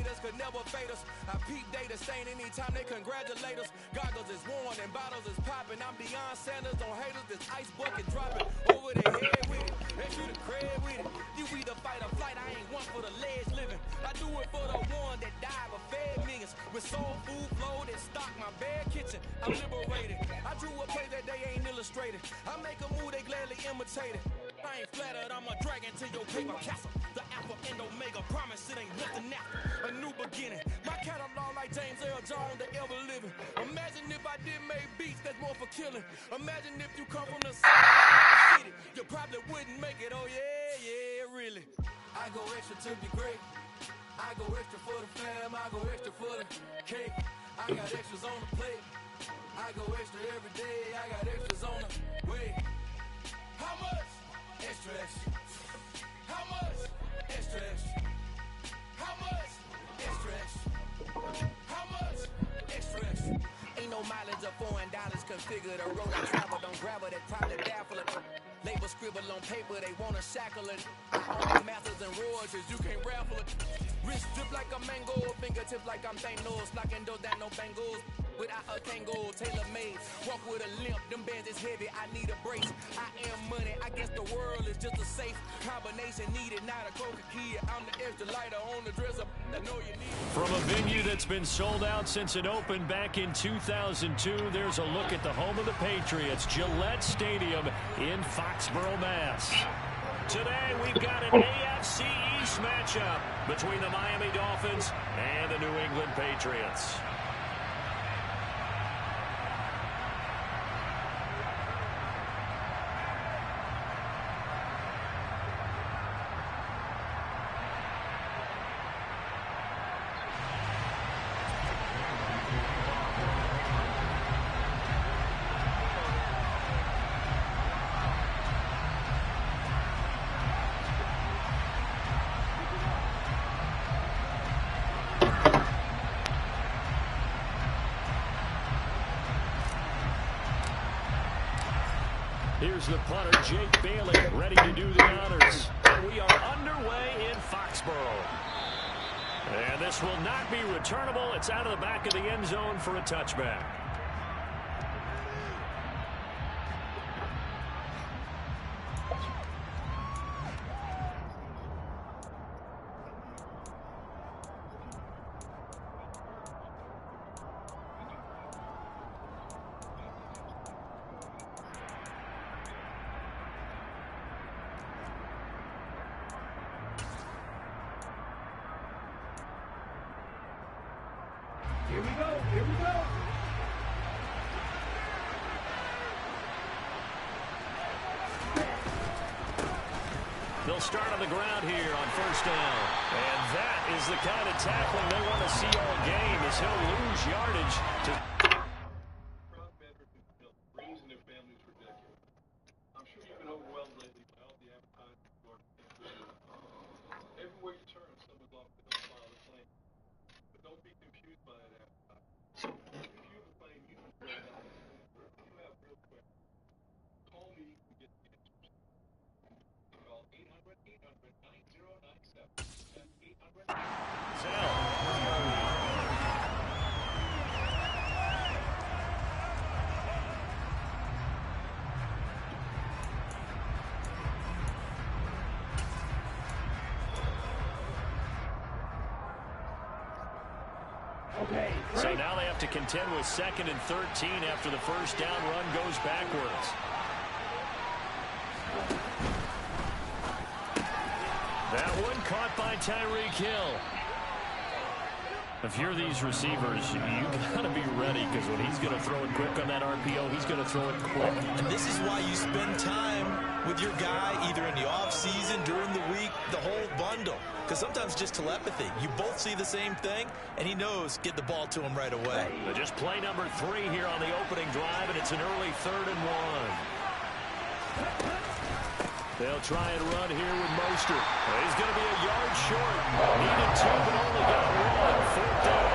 haters could never fade us. I peep data saying anytime they congratulate us. Goggles is worn and bottles is popping. I'm beyond Sanders on haters, this ice bucket dropping over their head with it. They shoot a crib with it. You either fight or flight, I ain't one for the ledge living. I do it for the one that died but fed millions. With soul food flowed and stocked my bare kitchen. I'm liberated. I drew a page that they ain't illustrated. I make a move, they gladly imitate it. I ain't flattered, I'm a dragon to your paper castle. The Alpha and Omega, promise it ain't nothing after. A new beginning. My catalog like James Earl Jones, the ever living. Imagine if I didn't make beats that's more for killing. Imagine if you come from the city, you probably wouldn't make it. Oh yeah, really. I go extra to be great. I go extra for the fam, I go extra for the cake. I got extras on the plate. I go extra every day, I got extras on the way. How much? Extra, extra. How much? Extra, extra. How much? Extra, extra. How much? Extra, extra. Ain't no mileage of $4 configure the road I travel. Don't grab it, that probably baffle it. Label scribble on paper, they wanna shackle it. I own masters and royalties, you can't raffle it. Wrist dip like a mango, fingertips like I'm Thanos. Knocking those down, no bangles. Without a tango, tailor-made. Walk with a limp, them bands is heavy, I need a brace. I am money, I guess the world is just a safe combination needed, not a coca key. I'm the extra lighter on the dresser, I know you need it. From a venue that's been sold out since it opened back in 2002, there's a look at the home of the Patriots, Gillette Stadium in Foxborough, Mass. Today we've got an AFC East matchup between the Miami Dolphins and the New England Patriots. Here's the punter, Jake Bailey, ready to do the honors. And we are underway in Foxborough. And this will not be returnable. It's out of the back of the end zone for a touchback. Here we go, here we go. They'll start on the ground here on first down. And that is the kind of tackling they want to see all game, as he'll lose yardage to... Proud veterans who've built dreams in their families for decades. I'm sure you've been overwhelmed lately by all the advertising for everywhere you turn, someone's off the file the plane. But don't be confused by that advertising. If you have a plane, you can real help. If you have real questions, call me and get the answers. Call 800-800-9097. That's 800-997. So now they have to contend with 2nd and 13 after the first down run goes backwards. That one caught by Tyreek Hill. If you're these receivers, you got to be ready, because when he's going to throw it quick on that RPO, he's going to throw it quick. And this is why you spend time with your guy, either in the offseason, during the week, the whole bundle. Because sometimes just telepathy. You both see the same thing, and he knows get the ball to him right away. But just play number 3 here on the opening drive, and it's an early 3rd and 1. They'll try and run here with Mostert. He's going to be a yard short. Needed 2, but only got 1. 4th down.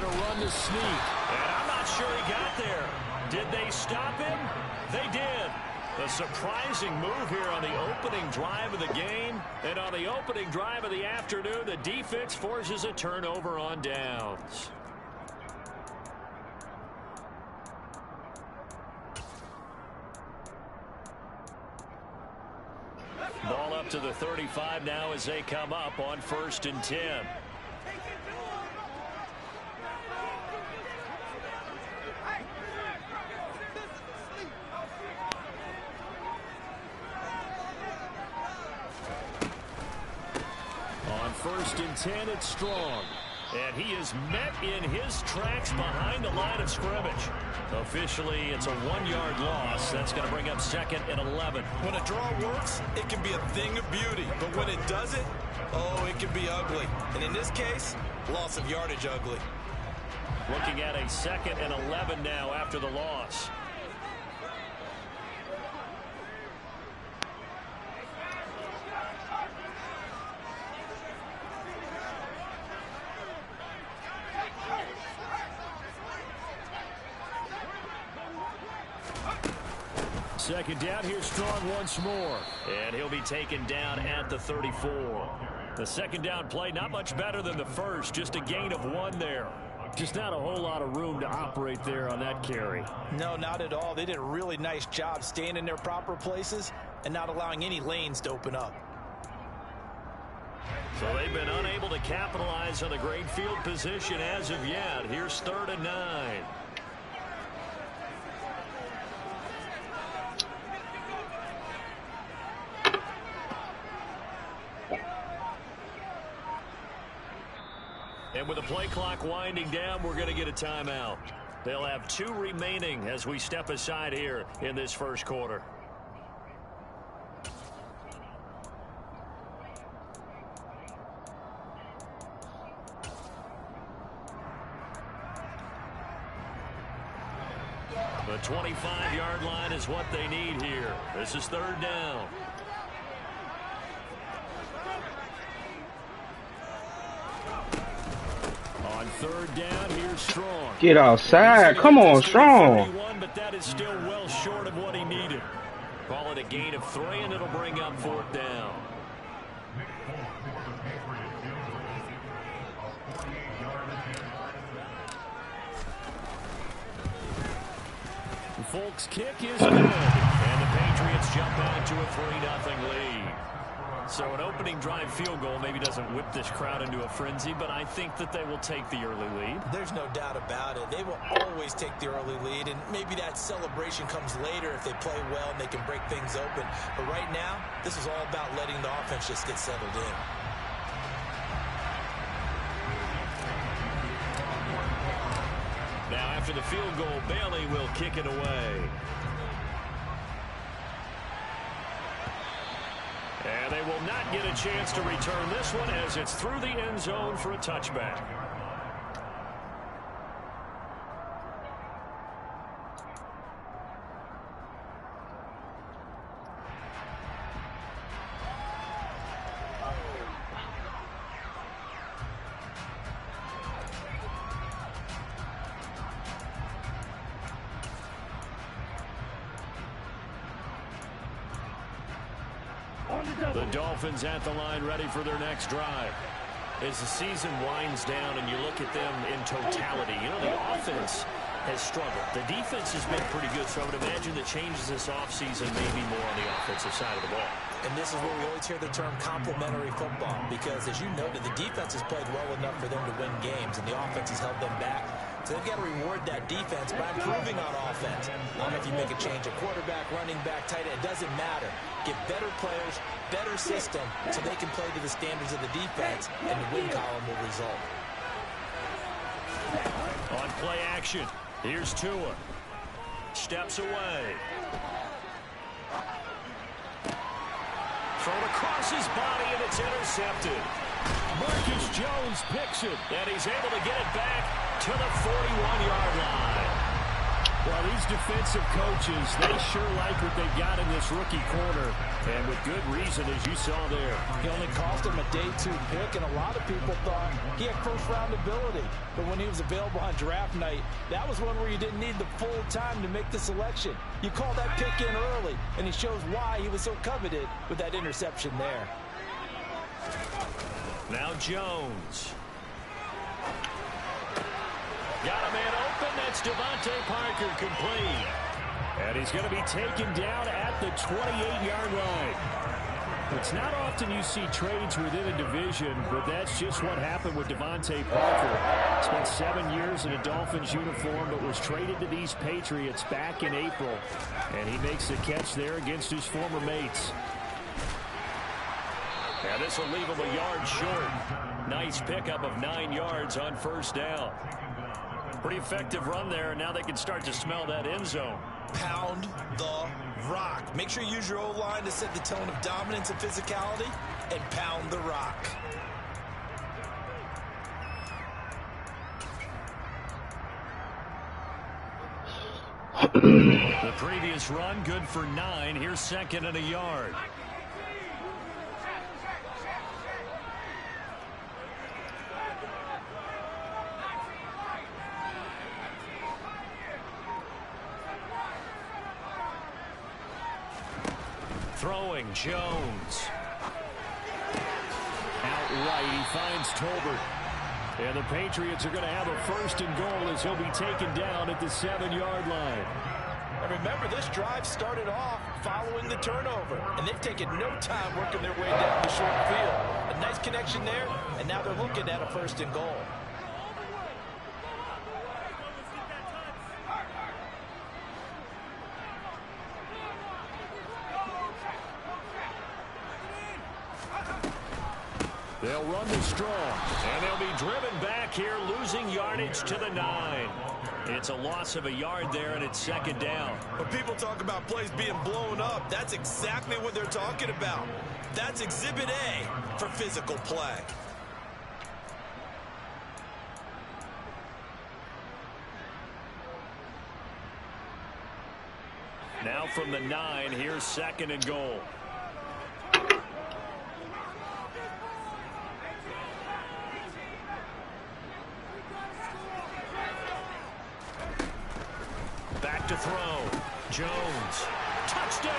run to sneak. And I'm not sure he got there. Did they stop him? They did. A surprising move here on the opening drive of the game. And on the opening drive of the afternoon, the defense forces a turnover on downs. Ball up to the 35 now as they come up on 1st and 10. On 1st and 10, it's Strong. And he is met in his tracks behind the line of scrimmage. Officially, it's a 1-yard loss. That's going to bring up 2nd and 11. When a draw works, it can be a thing of beauty. But when it doesn't, oh, it can be ugly. And in this case, loss of yardage ugly. Looking at a 2nd and 11 now after the loss. Second down, here's Strong once more. And he'll be taken down at the 34. The second down play, not much better than the first. Just a gain of 1 there. Just not a whole lot of room to operate there on that carry. No, not at all. They did a really nice job staying in their proper places and not allowing any lanes to open up. So they've been unable to capitalize on a great field position as of yet. Here's 3rd and 9. And with the play clock winding down, we're going to get a timeout. They'll have 2 remaining as we step aside here in this first quarter. The 25-yard line is what they need here. This is 3rd down. On 3rd down, here's Strong. Get outside. Come on, Strong. But that is still well short of what he needed. Call it a gain of 3, and it'll bring up 4th down. Folks' kick is good, and the Patriots jump out to a 3-0 lead. So an opening drive field goal maybe doesn't whip this crowd into a frenzy, but I think that they will take the early lead. There's no doubt about it. They will always take the early lead, and maybe that celebration comes later if they play well and they can break things open. But right now, this is all about letting the offense just get settled in. Now after the field goal, Bailey will kick it away. And they will not get a chance to return this one as it's through the end zone for a touchback. The Dolphins at the line, ready for their next drive. As the season winds down and you look at them in totality, you know, the offense has struggled. The defense has been pretty good, so I would imagine the changes this offseason may be more on the offensive side of the ball. And this is where we always hear the term complementary football, because as you noted, the defense has played well enough for them to win games, and the offense has held them back. So they've got to reward that defense by improving on offense. I don't know if you make a change at quarterback, running back, tight end, it doesn't matter. Get better players, better system, so they can play to the standards of the defense, and the win column will result. On play action, here's Tua. Steps away. Thrown across his body, and it's intercepted. Marcus Jones picks it, and he's able to get it back to the 41-yard line. Well, these defensive coaches, they sure like what they got in this rookie corner. And with good reason, as you saw there. He only cost him a day 2 pick, and a lot of people thought he had first-round ability. But when he was available on draft night, that was one where you didn't need the full time to make the selection. You call that pick in early, and he shows why he was so coveted with that interception there. Now Jones. Got a man open. That's Devontae Parker complete. And he's going to be taken down at the 28-yard line. It's not often you see trades within a division, but that's just what happened with Devontae Parker. Spent 7 years in a Dolphins uniform, but was traded to these Patriots back in April. And he makes the catch there against his former mates. And this will leave him a yard short. Nice pickup of 9 yards on first down. Pretty effective run there, and now they can start to smell that end zone. Pound the rock. Make sure you use your O-line to set the tone of dominance and physicality, and pound the rock. The previous run, good for 9. Here's 2nd and a yard. Throwing, Jones. Outright, he finds Tolbert. And the Patriots are going to have a 1st and goal as he'll be taken down at the 7-yard line. And remember, this drive started off following the turnover. And they've taken no time working their way down the short field. A nice connection there, and now they're looking at a 1st and goal. They'll run the strong, and they'll be driven back here, losing yardage to the 9. It's a loss of a yard there, and it's 2nd down. When people talk about plays being blown up, that's exactly what they're talking about. That's Exhibit A for physical play. Now from the 9, here's 2nd and goal. Back to throw. Jones. Touchdown.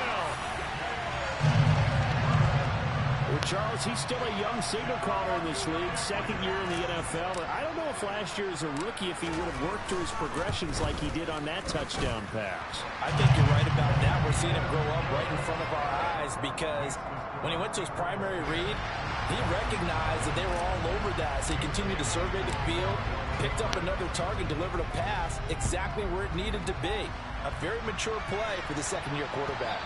Well, Charles, he's still a young signal caller in this league. 2nd year in the NFL. But I don't know if last year as a rookie, if he would have worked through his progressions like he did on that touchdown pass. I think you're right about that. We're seeing him grow up right in front of our eyes because when he went to his primary read, he recognized that they were all over that. So he continued to survey the field, picked up another target, delivered a pass exactly where it needed to be. A very mature play for the 2nd-year quarterback.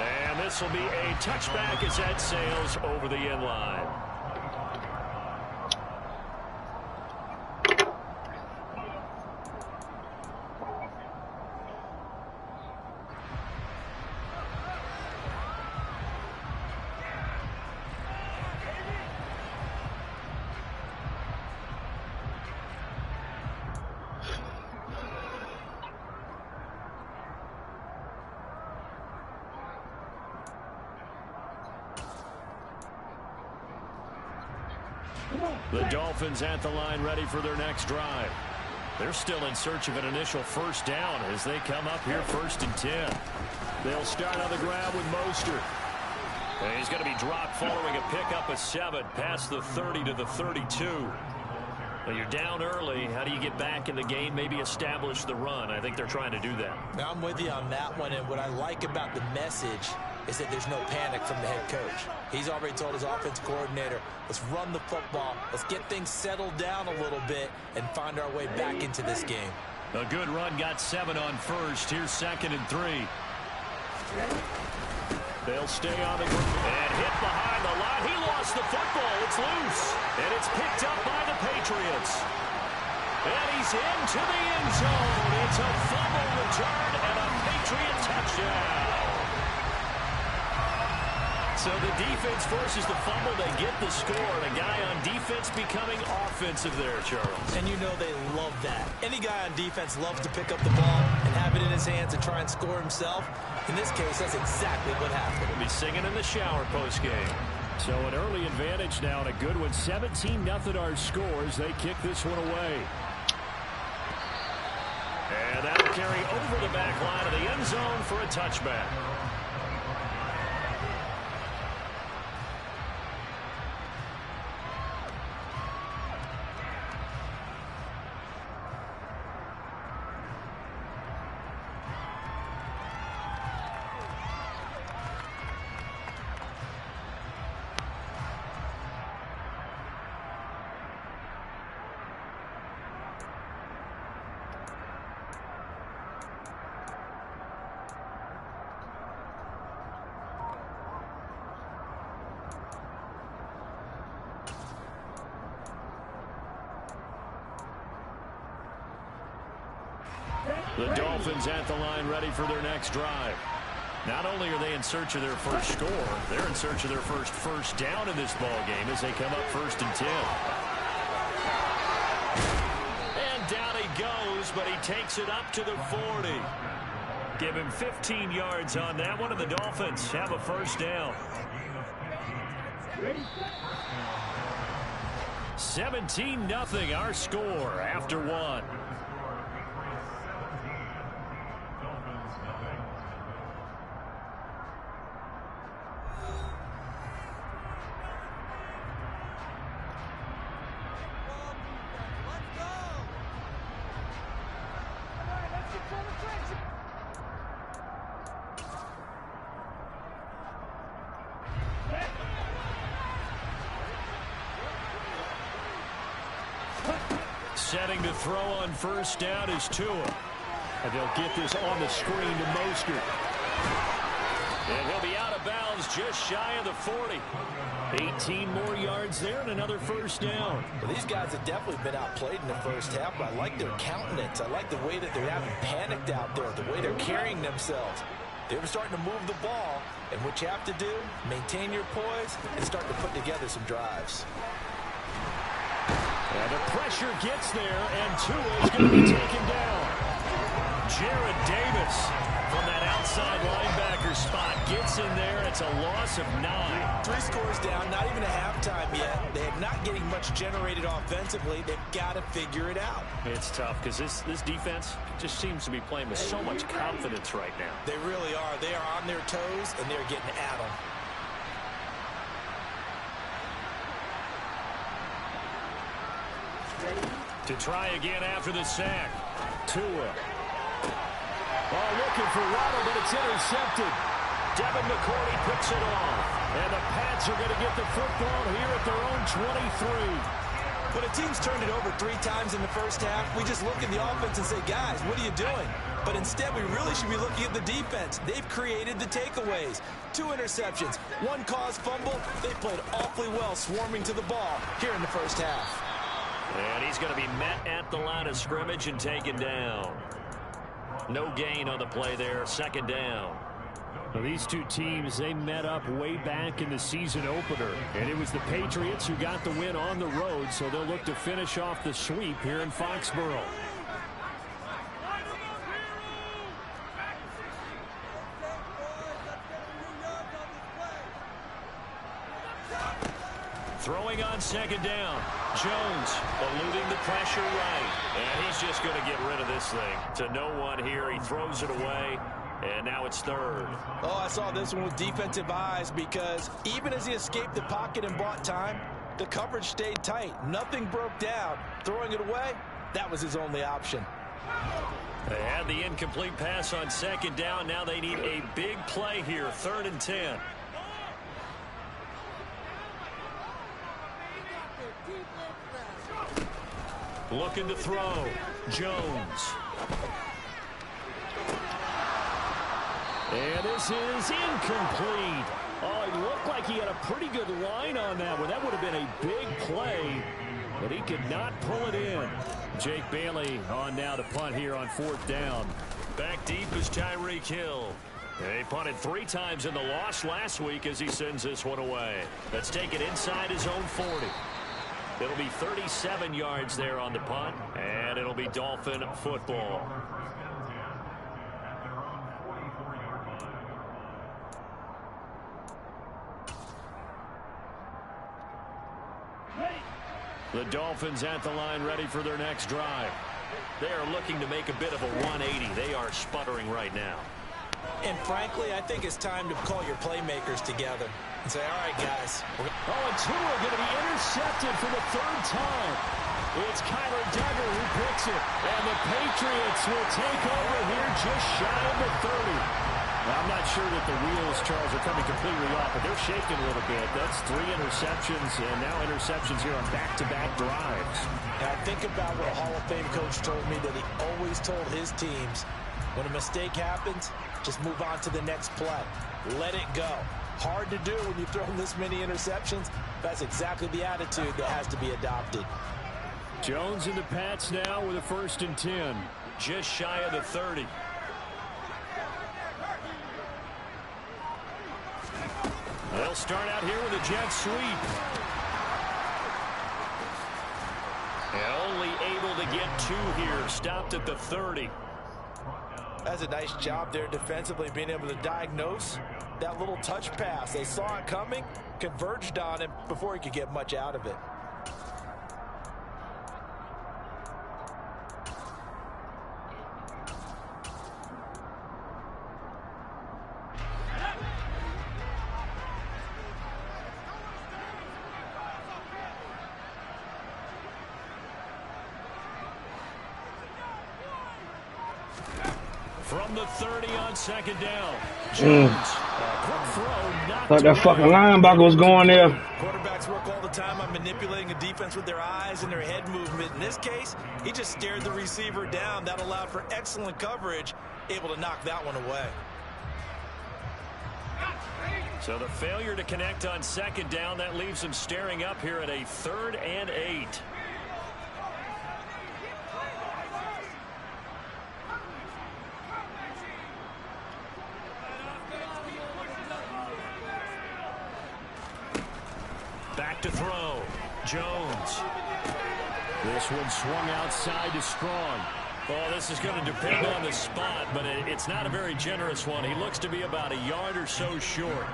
And this will be a touchback as that sails over the end line. The Dolphins at the line ready for their next drive. They're still in search of an initial 1st down as they come up here 1st and 10. They'll start on the ground with Mostert. And he's going to be dropped following a pickup of 7 past the 30 to the 32. Well, you're down early. How do you get back in the game, maybe establish the run? I think they're trying to do that. Now, I'm with you on that one, and what I like about the message is that there's no panic from the head coach. He's already told his offense coordinator, let's run the football, let's get things settled down a little bit and find our way back into this game. A good run, got 7 on 1st. Here's 2nd and 3. They'll stay on the ground and hit behind the line. He lost the football. It's loose, and it's picked up by the Patriots. And he's into the end zone. It's a fumble return and a Patriot touchdown. So the defense forces the fumble. They get the score. And a guy on defense becoming offensive there, Charles. And you know they love that. Any guy on defense loves to pick up the ball and have it in his hands and try and score himself. In this case, that's exactly what happened. He'll be singing in the shower post-game. So an early advantage now and a good one. 17-0 our scores. They kick this one away. And that'll carry over the back line of the end zone for a touchback. The Dolphins at the line ready for their next drive. Not only are they in search of their first score, they're in search of their first down in this ball game as they come up 1st and 10. And down he goes, but he takes it up to the 40. Give him 15 yards on that one, and the Dolphins have a first down. 17-0 our score after one. Setting to throw on first down is Tua. And they'll get this on the screen to Mostert. And he'll be out of bounds just shy of the 40. 18 more yards there and another first down. Well, these guys have definitely been outplayed in the first half, but I like their countenance. I like the way that they haven't panicked out there, the way they're carrying themselves. They're starting to move the ball, and what you have to do, maintain your poise and start to put together some drives. And the pressure gets there, and Tua is going to be taken down. Jared Davis from that outside linebacker spot gets in there. It's a loss of 9. 3 scores down, not even a halftime yet. They're not getting much generated offensively. They've got to figure it out. It's tough because this defense just seems to be playing with so much confidence right now. They really are. They are on their toes, and they're getting at them. To try again after the sack. Tua. Oh, looking for Waddle, but it's intercepted. Devin McCourty picks it off. And the Pats are going to get the football here at their own 23. When a team's turned it over 3 times in the first half, we just look at the offense and say, guys, what are you doing? But instead, we really should be looking at the defense. They've created the takeaways. 2 interceptions, 1 caused fumble. They played awfully well swarming to the ball here in the first half. And he's going to be met at the line of scrimmage and taken down. No gain on the play there. 2nd down. Well, these two teams, they met up way back in the season opener. And it was the Patriots who got the win on the road, so they'll look to finish off the sweep here in Foxborough. Throwing on 2nd down. Jones eluding the pressure right. And he's just going to get rid of this thing. To no one here. He throws it away. And now it's 3rd. Oh, I saw this one with defensive eyes because even as he escaped the pocket and bought time, the coverage stayed tight. Nothing broke down. Throwing it away, that was his only option. They had the incomplete pass on 2nd down. Now they need a big play here. 3rd and 10. Looking to throw. Jones. And this is incomplete. Oh, it looked like he had a pretty good line on that one. That would have been a big play, but he could not pull it in. Jake Bailey on now to punt here on 4th down. Back deep is Tyreek Hill. They punted 3 times in the loss last week as he sends this one away. Let's take it inside his own 40. It'll be 37 yards there on the punt, and it'll be Dolphin football. The Dolphins at the line ready for their next drive. They are looking to make a bit of a 180. They are sputtering right now. And frankly, I think it's time to call your playmakers together and say, all right, guys. And Tua going to be intercepted for the 3rd time. It's Kyler Duggar who picks it. And the Patriots will take over here just shy of the 30. Now, I'm not sure that the wheels, Charles, are coming completely off, but they're shaking a little bit. That's 3 interceptions, and now interceptions here on back-to-back drives. And I think about what a Hall of Fame coach told me, that he always told his teams, when a mistake happens, just move on to the next play. Let it go. Hard to do when you've thrown this many interceptions. That's exactly the attitude that has to be adopted. Jones and the Pats now with a 1st and 10. Just shy of the 30. They'll start out here with a jet sweep. And only able to get 2 here. Stopped at the 30. That's a nice job there defensively, being able to diagnose that little touch pass. They saw it coming, converged on him before he could get much out of it. From the 30 on 2nd down. Jones. Quick throw. Thought that fucking linebacker was going there. Quarterbacks work all the time on manipulating a defense with their eyes and their head movement. In this case, he just stared the receiver down. That allowed for excellent coverage, able to knock that one away. So the failure to connect on 2nd down, that leaves him staring up here at a 3rd and 8. Back to throw. Jones. This one swung outside to Strong. Oh, this is going to depend on the spot, but it's not a very generous one. He looks to be about a yard or so short.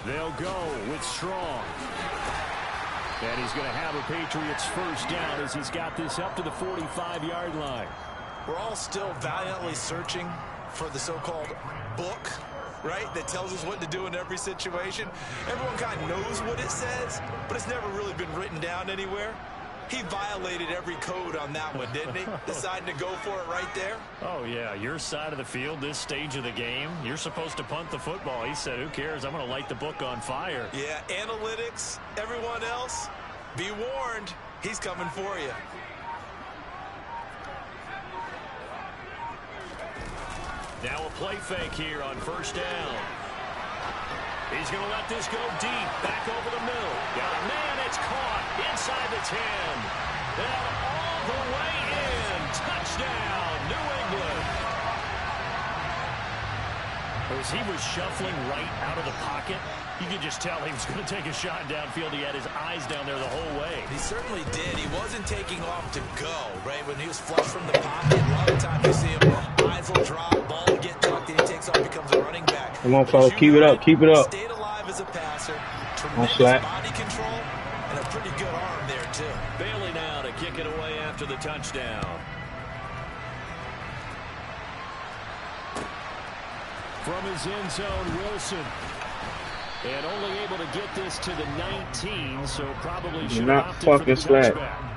They'll go with Strong. And he's going to have a Patriots 1st down as he's got this up to the 45-yard line. We're all still valiantly searching for the so-called book, right, that tells us what to do in every situation. Everyone kind of knows what it says, but it's never really been written down anywhere. He violated every code on that one, didn't he? Deciding to go for it right there. Oh, yeah, your side of the field, this stage of the game, you're supposed to punt the football. He said, who cares? I'm going to light the book on fire. Yeah, analytics, everyone else, be warned, he's coming for you. Now a play fake here on 1st down. He's going to let this go deep, back over the middle. Got a man, it's caught inside the 10. And all the way in. Touchdown, New England. As he was shuffling right out of the pocket, you could just tell he was going to take a shot downfield. He had his eyes down there the whole way. He certainly did. He wasn't taking off to go, right? When he was flush from the pocket, a lot of times you see him, eyes will drop, ball will get tucked, and he takes off, becomes a running back. Come on, fellas, keep it up, keep it up. Stayed alive as a passer, tremendous body control, and a pretty good arm there, too. Bailey now to kick it away after the touchdown. From his end zone, Wilson. And only able to get this to the 19, so probably should not opt fucking for the slack. touchback.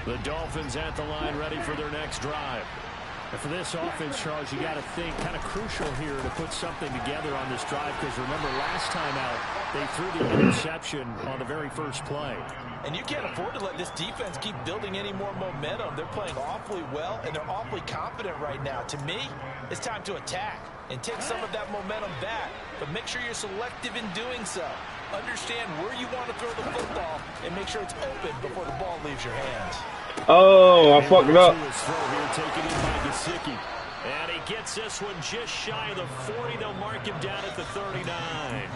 The Dolphins at the line ready for their next drive. And for this offense, Charles, you got to think kind of crucial here to put something together on this drive, because remember last time out they threw the interception on the very first play. And you can't afford to let this defense keep building any more momentum. They're playing awfully well, and they're awfully confident right now. To me, it's time to attack and take some of that momentum back, but make sure you're selective in doing so. Understand where you want to throw the football and make sure it's open before the ball leaves your hands. Oh, I fucked it up. Taken in by Gesicki. And he gets this one just shy of the 40. They'll mark him down at the 39.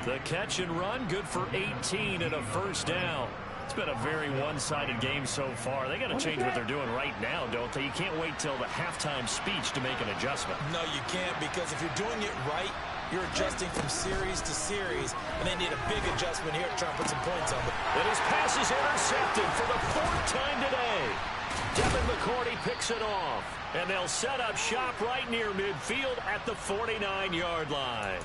The catch and run, good for 18 and a first down. It's been a very one-sided game so far. They got to change what they're doing right now, don't they? You can't wait till the halftime speech to make an adjustment. No, you can't, because if you're doing it right, you're adjusting from series to series, and they need a big adjustment here to try and put some points on them. And his pass is intercepted for the 4th time today. Devin McCourty picks it off, and they'll set up shop right near midfield at the 49-yard line.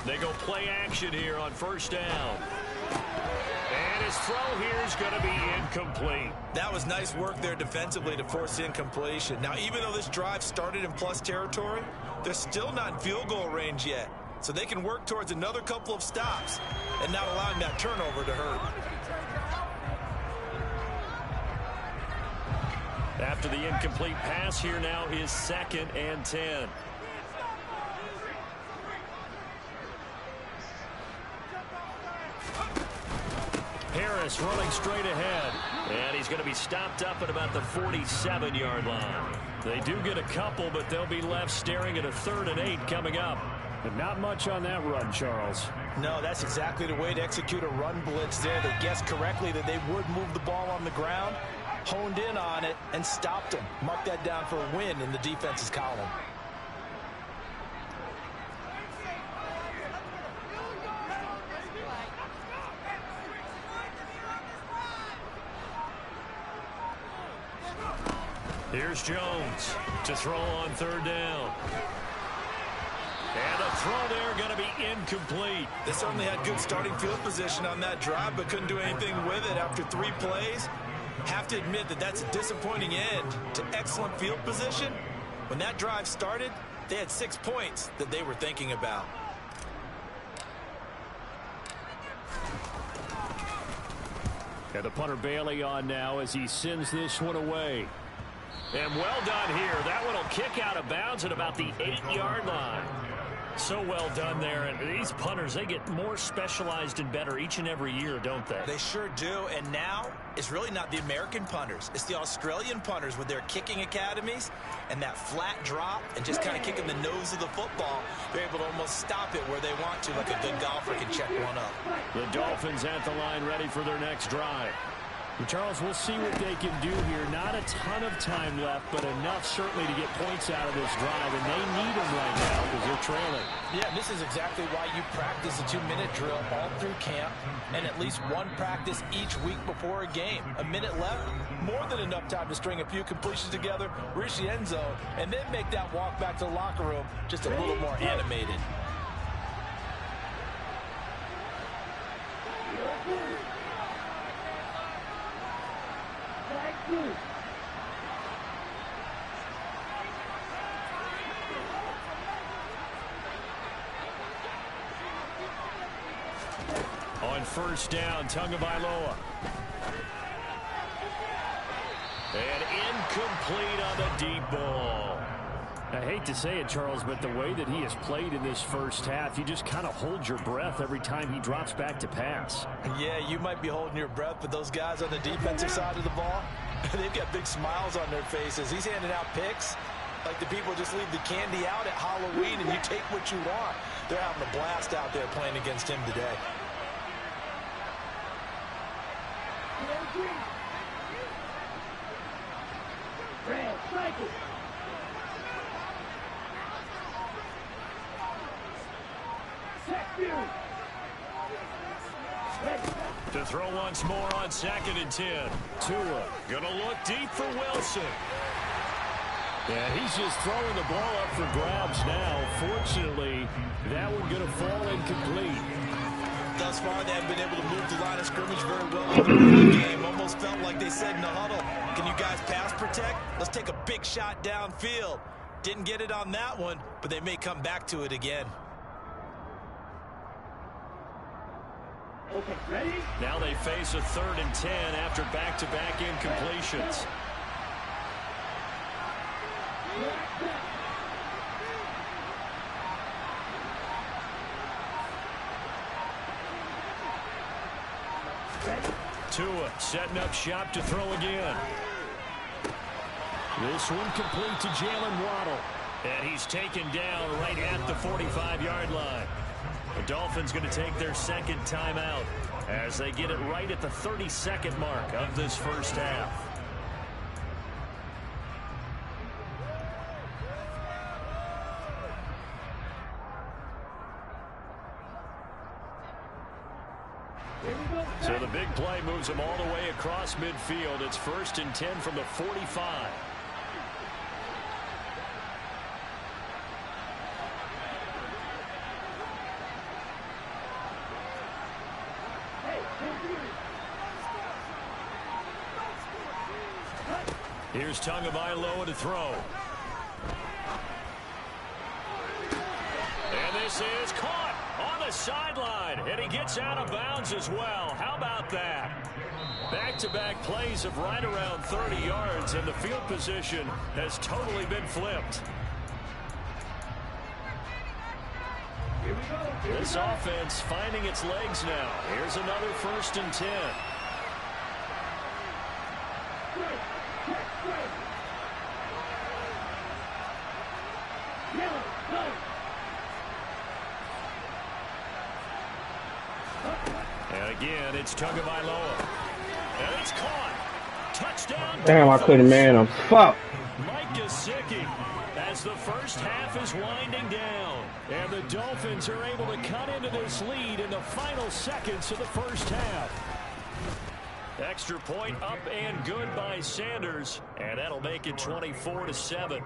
They go play action here on first down. And his throw here is going to be incomplete. That was nice work there defensively to force incompletion. Now, even though this drive started in plus territory, they're still not in field goal range yet. So they can work towards another couple of stops and not allowing that turnover to hurt. After the incomplete pass, here now is 2nd and 10. Harris running straight ahead, and he's going to be stopped up at about the 47-yard line. They do get a couple, but they'll be left staring at a 3rd and 8 coming up. But not much on that run, Charles. No, that's exactly the way to execute a run blitz there. They guessed correctly that they would move the ball on the ground, honed in on it, and stopped them. Mark that down for a win in the defense's column. Here's Jones to throw on 3rd down. And a throw there going to be incomplete. They certainly had good starting field position on that drive, but couldn't do anything with it after 3 plays. Have to admit that that's a disappointing end to excellent field position. When that drive started, they had 6 points that they were thinking about. And the punter Bailey on now as he sends this one away. And well done here. That one will kick out of bounds at about the 8-yard line. So well done there. And these punters, they get more specialized and better each and every year, don't they? They sure do. And now it's really not the American punters. It's the Australian punters with their kicking academies and that flat drop and just kind of kicking the nose of the football. They're able to almost stop it where they want to, like a good golfer can check one up. The Dolphins at the line ready for their next drive. Well, Charles, we'll see what they can do here. Not a ton of time left, but enough certainly to get points out of this drive, and they need them right now because they're trailing. Yeah, this is exactly why you practice a 2-minute drill all through camp and at least one practice each week before a game. A minute left, more than enough time to string a few completions together, reach the end zone, and then make that walk back to the locker room just a little more animated. On first down, Tagovailoa. And incomplete on the deep ball. I hate to say it, Charles, but the way that he has played in this first half, you just kind of hold your breath every time he drops back to pass. Yeah, you might be holding your breath, but those guys on the defensive side of the ball, they've got big smiles on their faces. He's handing out picks like the people just leave the candy out at Halloween and you take what you want. They're having a blast out there playing against him today. To throw once more on 2nd and 10. Tua going to look deep for Wilson. And he's just throwing the ball up for grabs now. Fortunately, that one going to fall incomplete. Thus far, they haven't been able to move the line of scrimmage very well in the running game. Almost felt like they said in the huddle, can you guys pass protect? Let's take a big shot downfield. Didn't get it on that one, but they may come back to it again. Okay, ready? Now they face a 3rd and 10 after back-to-back incompletions. Tua setting up shop to throw again. This one complete to Jalen Waddle. And he's taken down right at the 45-yard line. The Dolphins going to take their 2nd timeout as they get it right at the 32nd mark of this first half. So the big play moves them all the way across midfield. It's 1st and 10 from the 45. Here's Tagovailoa to throw. And this is caught on the sideline. And he gets out of bounds as well. How about that? Back-to-back plays of right around 30 yards, and the field position has totally been flipped. This offense finding its legs now. Here's another 1st and 10. And again, it's Tagovailoa. And it's caught. Touchdown. Damn, I couldn't man him. Fuck. Mike Gesicki as the first half is winding down. And the Dolphins are able to cut into this lead in the final seconds of the first half. Extra point up and good by Sanders. And that'll make it 24-7.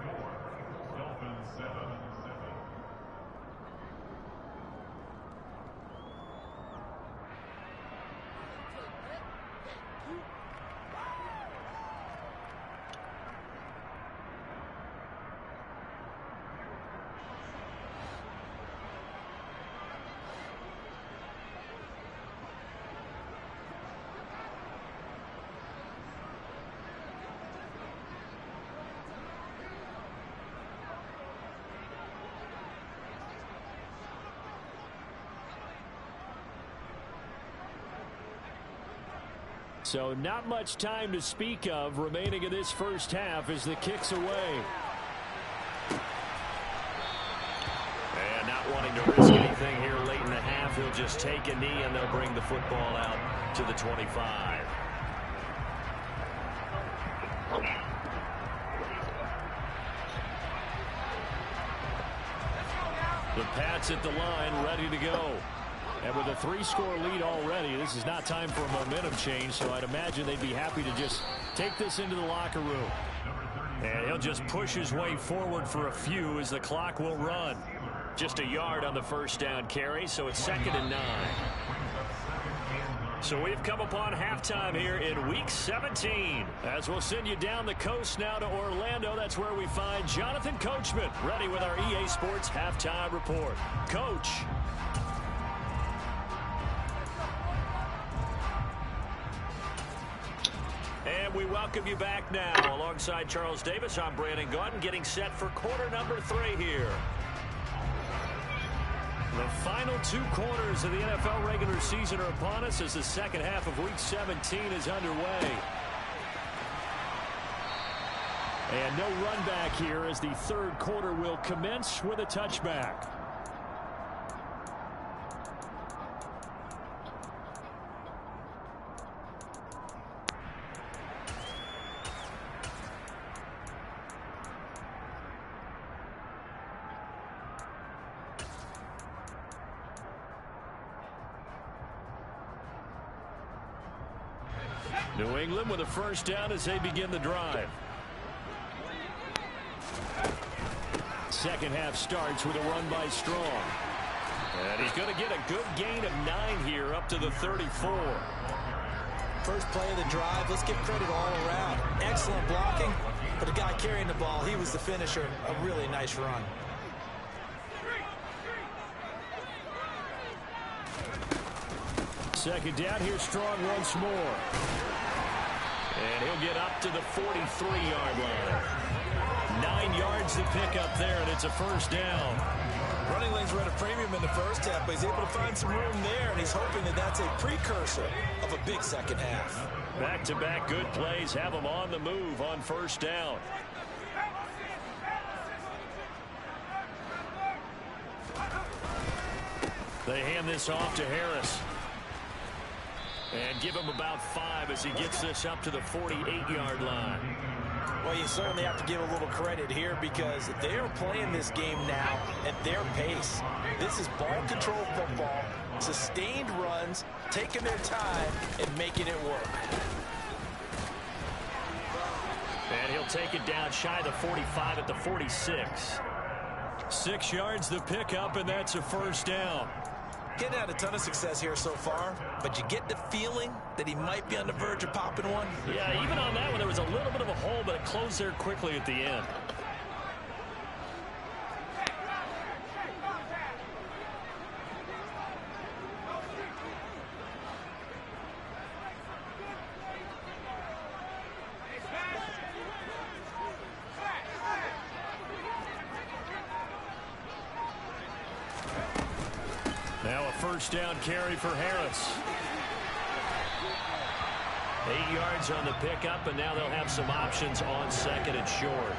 So not much time to speak of remaining in this first half as the kick's away. And not wanting to risk anything here late in the half, he'll just take a knee and they'll bring the football out to the 25. The Pats at the line, ready to go. And with a 3-score lead already, this is not time for a momentum change, so I'd imagine they'd be happy to just take this into the locker room. And he'll just push his way forward for a few as the clock will run. Just a yard on the first down carry, so it's 2nd and 9. So we've come upon halftime here in Week 17. As we'll send you down the coast now to Orlando, that's where we find Jonathan Coachman, ready with our EA Sports Halftime Report. Coach. And we welcome you back now. Alongside Charles Davis, I'm Brandon Gaudin, getting set for quarter number 3 here. The final 2 quarters of the NFL regular season are upon us as the second half of Week 17 is underway. And no run back here as the 3rd quarter will commence with a touchback. New England with a first down as they begin the drive. Second half starts with a run by Strong. And he's going to get a good gain of 9 here up to the 34. First play of the drive, let's give credit all around. Excellent blocking, but the guy carrying the ball, he was the finisher. A really nice run. Second down, here's Strong once more. And he'll get up to the 43-yard line. 9 yards to pick up there, and it's a first down. Running lanes were at a premium in the first half, but he's able to find some room there, and he's hoping that that's a precursor of a big second half. Back-to-back good plays have him on the move on first down. They hand this off to Harris. And give him about 5 as he gets this up to the 48-yard line. Well, you certainly have to give a little credit here because they are playing this game now at their pace. This is ball control football, sustained runs, taking their time, and making it work. And he'll take it down shy of the 45 at the 46. 6 yards the pickup, and that's a first down. Getting had a ton of success here so far, but you get the feeling that he might be on the verge of popping one. Yeah, even on that one, there was a little bit of a hole, but it closed there quickly at the end. Now a first down carry for Harris. 8 yards on the pickup, and now they'll have some options on second and short.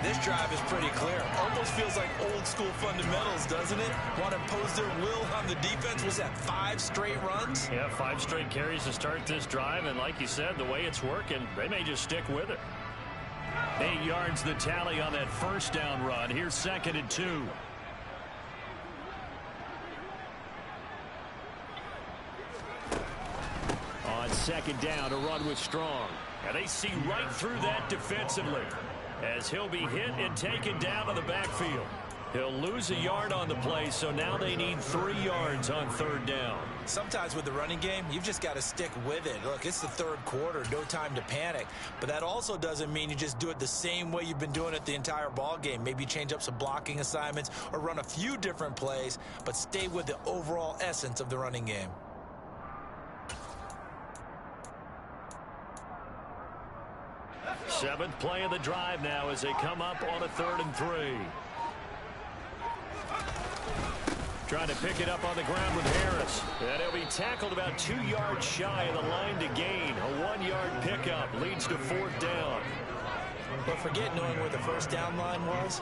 This drive is pretty clear. Almost feels like old school fundamentals, doesn't it? Want to impose their will on the defense. Was that 5 straight runs? Yeah, 5 straight carries to start this drive, and like you said, the way it's working, they may just stick with it. 8 yards the tally on that first down run. Here's second and 2. On second down, a run with Strong. And they see right through that defensively as he'll be hit and taken down in the backfield. He'll lose a yard on the play, so now they need 3 yards on third down. Sometimes with the running game, you've just got to stick with it. Look, it's the third quarter, no time to panic. But that also doesn't mean you just do it the same way you've been doing it the entire ball game. Maybe change up some blocking assignments or run a few different plays, but stay with the overall essence of the running game. Seventh play of the drive now as they come up on a 3rd and 3. Trying to pick it up on the ground with Harris. And he'll be tackled about 2 yards shy of the line to gain. A 1-yard pickup leads to 4th down. But forget knowing where the first down line was.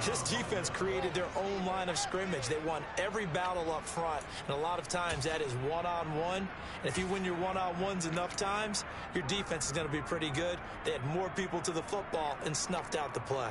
This defense created their own line of scrimmage. They won every battle up front, and a lot of times that is one-on-one. And if you win your one-on-ones enough times, your defense is going to be pretty good. They had more people to the football and snuffed out the play.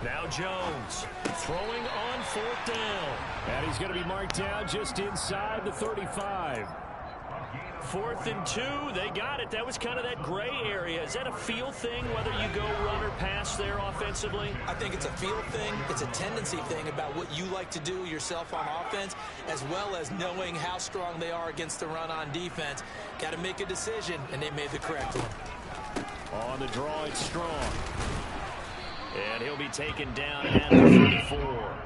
Now Jones throwing on 4th down. And he's going to be marked down just inside the 35. 4th and 2. They got it. That was kind of that gray area. Is that a feel thing, whether you go run or pass there offensively? I think it's a feel thing. It's a tendency thing about what you like to do yourself on offense, as well as knowing how strong they are against the run on defense. Got to make a decision, and they made the correct one. On the draw, it's Strong. And he'll be taken down at the 34.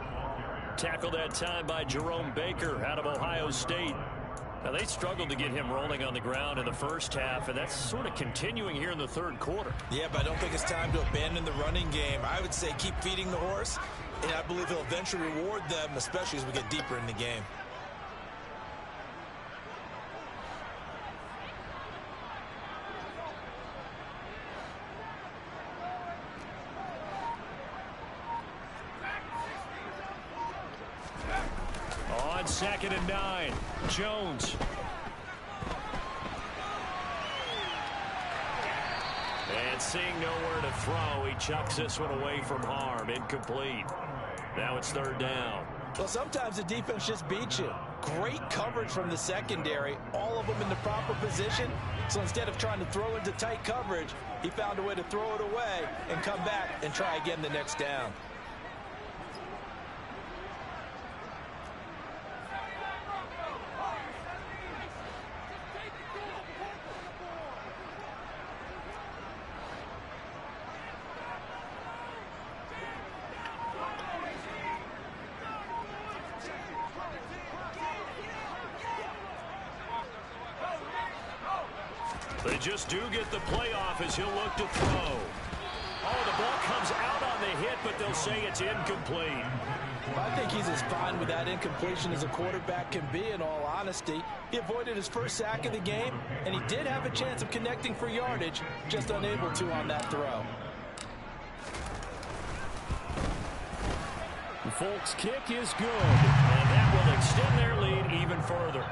Tackled that time by Jerome Baker out of Ohio State. Now, they struggled to get him rolling on the ground in the first half, and that's sort of continuing here in the 3rd quarter. Yeah, but I don't think it's time to abandon the running game. I would say keep feeding the horse, and I believe he'll eventually reward them, especially as we get deeper in the game. on 2nd and 9. Jones. And seeing nowhere to throw, he chucks this one away from harm. Incomplete. Now it's 3rd down. Well, sometimes the defense just beats you. Great coverage from the secondary, all of them in the proper position. So instead of trying to throw into tight coverage, he found a way to throw it away and come back and try again the next down. They just do get the playoff as he'll look to throw. Oh, the ball comes out on the hit, but they'll say it's incomplete. I think he's as fine with that incompletion as a quarterback can be, in all honesty. He avoided his first sack of the game, and he did have a chance of connecting for yardage, just unable to on that throw. Folks' kick is good, and that will extend their lead even further.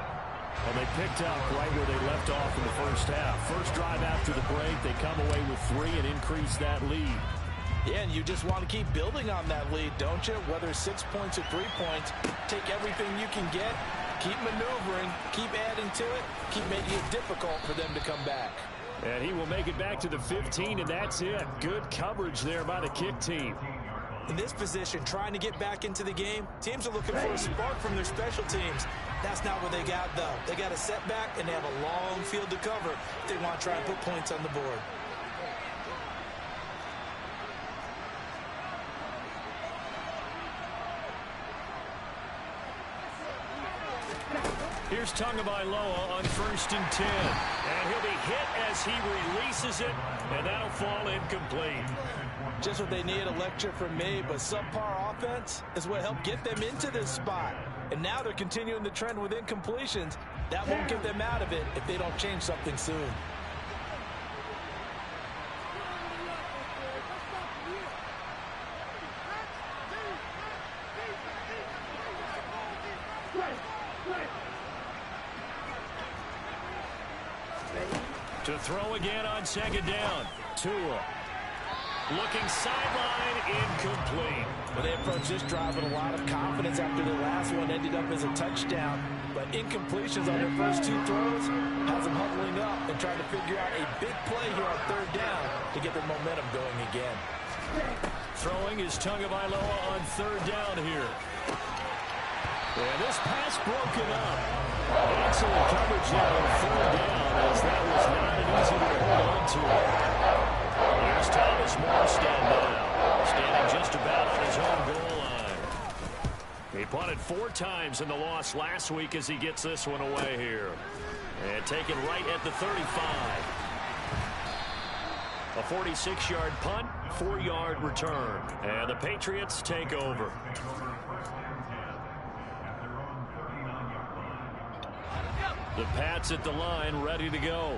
Well, they picked up right where they left off in the first half. First drive after the break, they come away with 3 and increase that lead. Yeah, and you just want to keep building on that lead, don't you? Whether 6 points or 3 points, take everything you can get, keep maneuvering, keep adding to it, keep making it difficult for them to come back. And he will make it back to the 15, and that's it. Good coverage there by the kick team. In this position, trying to get back into the game, teams are looking for a spark from their special teams. That's not what they got, though. They got a setback, and they have a long field to cover if they want to try and put points on the board. Here's Tagovailoa on 1st and 10. And he'll be hit as he releases it, and that'll fall incomplete. Just what they need, a lecture from me, but subpar offense is what helped get them into this spot. And now they're continuing the trend with incompletions. That won't get them out of it if they don't change something soon. To throw again on 2nd down. Tua. Looking sideline, incomplete. Well, they approached this drive with a lot of confidence after the last one ended up as a touchdown. But incompletions on their first 2 throws has them huddling up and trying to figure out a big play here on 3rd down to get their momentum going again. Throwing is Tagovailoa on 3rd down here. And this pass broken up. Excellent coverage there on 3rd down, as that was not an easy one to hold on to. Here's Thomas Morstead now, standing just about on his own goal line. He punted 4 times in the loss last week as he gets this one away here. And taken right at the 35. A 46-yard punt, 4-yard return. And the Patriots take over. The Pats at the line, ready to go.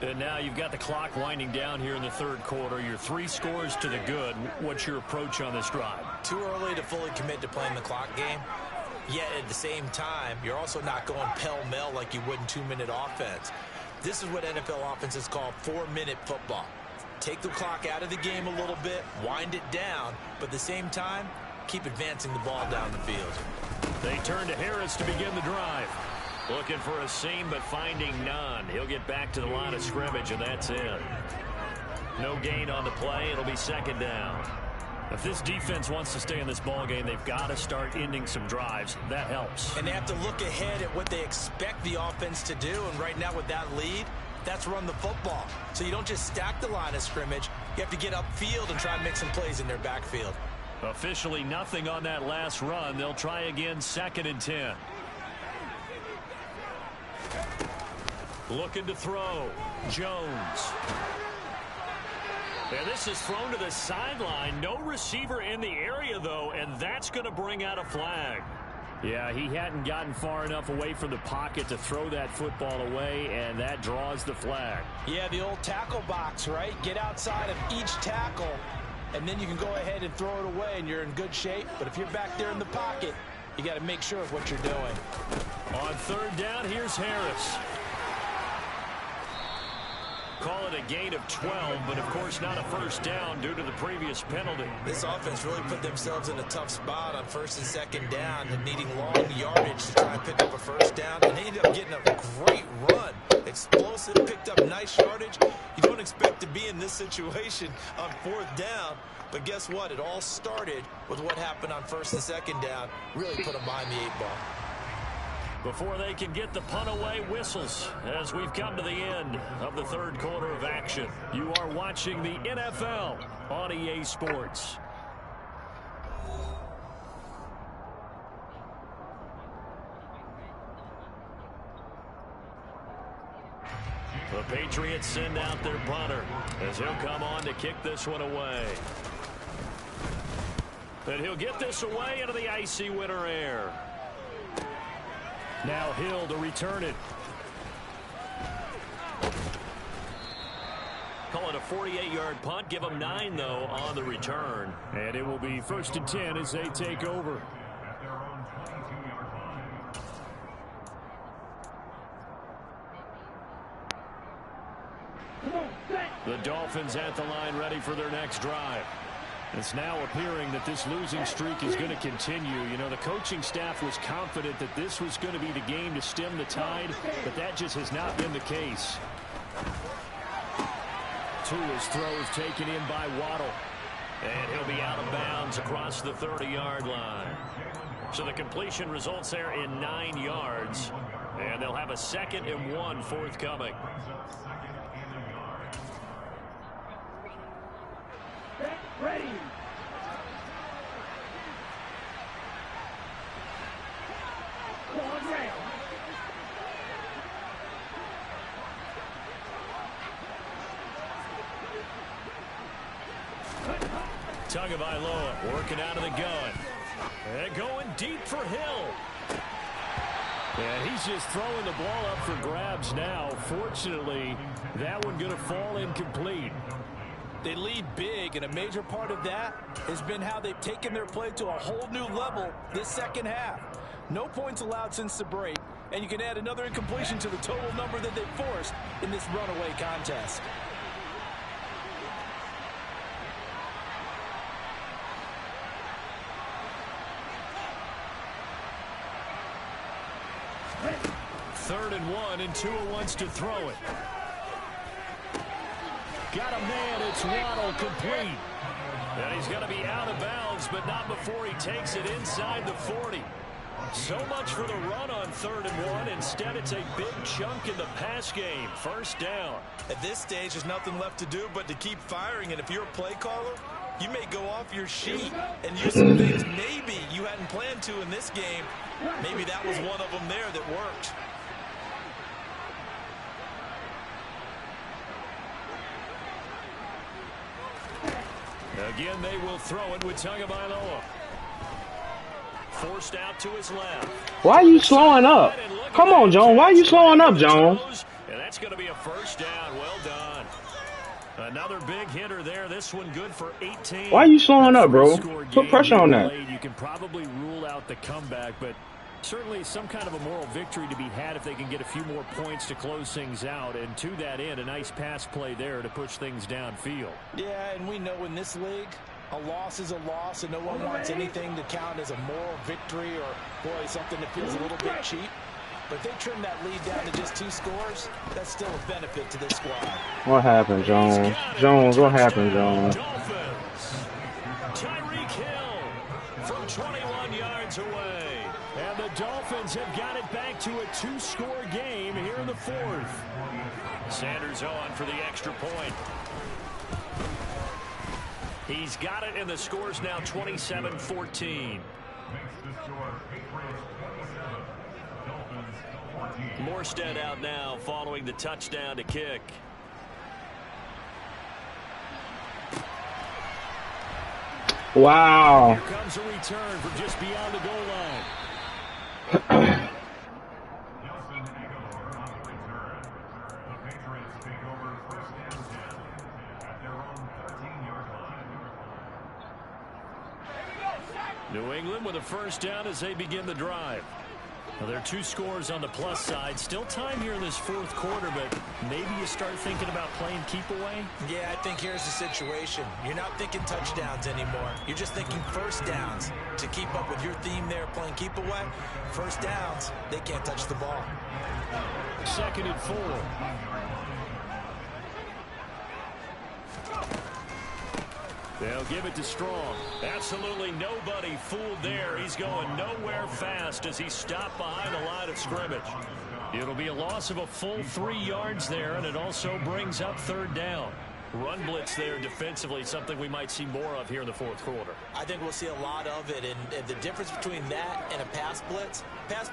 And now you've got the clock winding down here in the 3rd quarter. You're 3 scores to the good. What's your approach on this drive? Too early to fully commit to playing the clock game. Yet at the same time, you're also not going pell-mell like you would in 2-minute offense. This is what NFL offenses call 4-minute football. Take the clock out of the game a little bit, wind it down, but at the same time, keep advancing the ball down the field. They turn to Harris to begin the drive. Looking for a seam, but finding none. He'll get back to the line of scrimmage, and that's it. No gain on the play. It'll be 2nd down. If this defense wants to stay in this ballgame, they've got to start ending some drives. That helps. And they have to look ahead at what they expect the offense to do. And right now with that lead, that's run the football. So you don't just stack the line of scrimmage. You have to get upfield and try and make some plays in their backfield. Officially nothing on that last run. They'll try again 2nd and 10. Looking to throw. Jones. And this is thrown to the sideline. No receiver in the area, though, and that's going to bring out a flag. Yeah, he hadn't gotten far enough away from the pocket to throw that football away, and that draws the flag. Yeah, the old tackle box, right? Get outside of each tackle, and then you can go ahead and throw it away, and you're in good shape. But if you're back there in the pocket, you got to make sure of what you're doing. On third down, here's Harris. Call it a gain of 12, but of course not a first down due to the previous penalty. This offense really put themselves in a tough spot on first and second down and needing long yardage to try and pick up a first down. And they ended up getting a great run. Explosive, picked up nice yardage. You don't expect to be in this situation on fourth down. But guess what? It all started with what happened on first and second down. Really put them behind the 8-ball. Before they can get the punt away, whistles as we've come to the end of the third quarter of action. You are watching the NFL on EA Sports. The Patriots send out their punter as he'll come on to kick this one away. And he'll get this away into the icy winter air. Now Hill to return it. Call it a 48-yard punt. Give them 9, though, on the return. And it will be 1st and 10 as they take over. The Dolphins at the line ready for their next drive. It's now appearing that this losing streak is going to continue. You know, the coaching staff was confident that this was going to be the game to stem the tide, but that just has not been the case. Tua's throws taken in by Waddle. And he'll be out of bounds across the 30-yard line. So the completion results there in 9 yards. And they'll have a 2nd and 1 forthcoming. Ready. Tagovailoa working out of the gun. And going deep for Hill. And he's just throwing the ball up for grabs now. Fortunately, that one going to fall incomplete. They lead big, and a major part of that has been how they've taken their play to a whole new level this second half. No points allowed since the break, and you can add another incompletion to the total number that they forced in this runaway contest. Third and 1, and Tua wants to throw it. Got a man, it's Waddle, complete. And he's going to be out of bounds, but not before he takes it inside the 40. So much for the run on 3rd and 1. Instead, it's a big chunk in the pass game. First down. At this stage, there's nothing left to do but to keep firing. And if you're a play caller, you may go off your sheet and use some things maybe you hadn't planned to in this game. Maybe that was one of them there that worked. Again, they will throw it with Tagovailoa. Forced out to his left. Why are you slowing up? Come on, Jones. Why are you slowing up, Jones? And that's going to be a first down. Well done. Another big hitter there. This one good for 18. Why are you slowing up, bro? Put pressure on that. You can probably rule out the comeback, but certainly some kind of a moral victory to be had if they can get a few more points to close things out. And to that end, a nice pass play there to push things downfield. Yeah, and we know in this league, a loss is a loss, and no one wants anything to count as a moral victory or, boy, something that feels a little bit cheap. But if they trim that lead down to just 2 scores, that's still a benefit to this squad. What happened, Jones? Jones, what happened, Jones? Dolphins. Tyreek Hill from 21 yards away. And the Dolphins have got it back to a 2-score game here in the 4th. Sanders on for the extra point. He's got it, and the score's now 27-14. Morstead out now following the touchdown to kick. Wow. Here comes a return from just beyond the goal line. New England with a first down as they begin the drive. Well, there are 2 scores on the plus side. Still time here in this fourth quarter, but maybe you start thinking about playing keep away? Yeah, I think here's the situation. You're not thinking touchdowns anymore. You're just thinking first downs. To keep up with your theme there, playing keep away, first downs, they can't touch the ball. 2nd and 4. They'll give it to Strong. Absolutely nobody fooled there. He's going nowhere fast as he's stopped behind the line of scrimmage. It'll be a loss of a full 3 yards there, and it also brings up 3rd down. Run blitz there defensively, something we might see more of here in the fourth quarter. I think we'll see a lot of it, and the difference between that and a pass blitz,